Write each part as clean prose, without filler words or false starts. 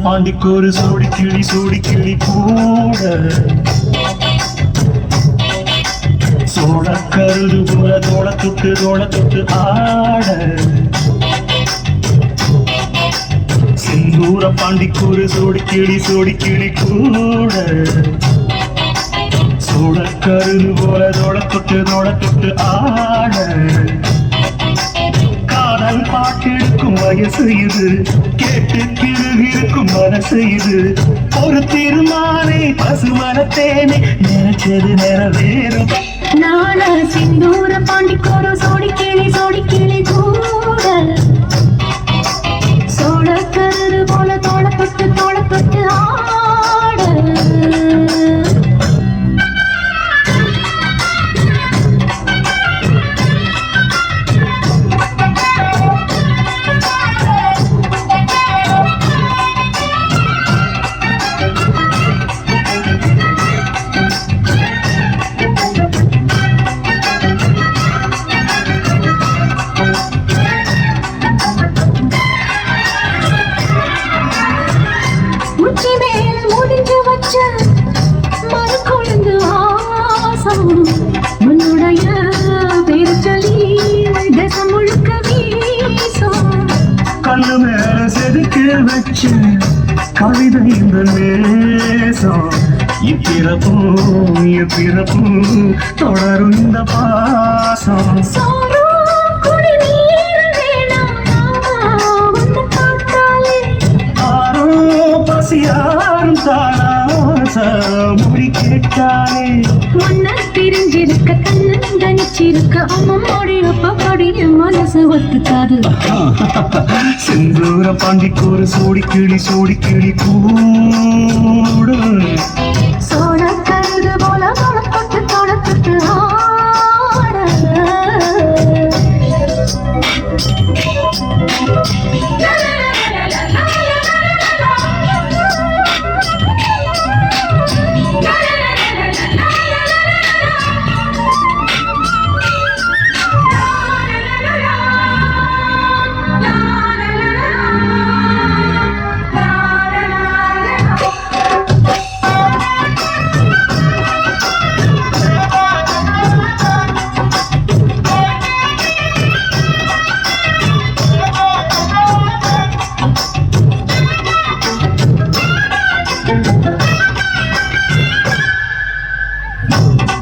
பாண்டிக்கு ஒரு சோடி கிளி கூட சோழ கருது போல தோள தொட்டு ஆட சிந்தூர பாண்டிக்கு ஒரு சோடி கிளி கூட சோழ கருது போல தோள தொட்டு ஆட காதல் பாட்டெடுக்கும் வயசு இது கேட்டு கிருகிருக்கும் மனசு இது ஒரு திருமாலை பசுமரத்தேனே நினைச்சது நிறைவேறும் நான சிந்தூர பாண்டிக்கோரு சோடி கிளி கூட சோழ கரு போல தோள தொட்டு ஆட மறுக்குழந்து வாசம் உன்னுடைய பேரு சொல்லி தேசம் முழுக்க வீசும் கண்ணு மேல செதுக்கு வச்சு கவிதை இந்த நேசம் இப்பிறப்பும் தொடரும் இந்த பாசம் யாரும் தானாச மொழி கேட்டாலே முன்ன பிரிஞ்சிருக்க கண்ணு அம்மோடி அப்படி மனசு ஒத்துக்காது சிந்தூர பாண்டிக்கு ஒரு சோடி கிளி கூட சோழ கருது போல தொட்டு ஆட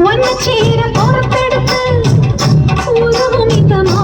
ஒன்னு சீர பொறுப்பெடுத்து உருவமித்தமா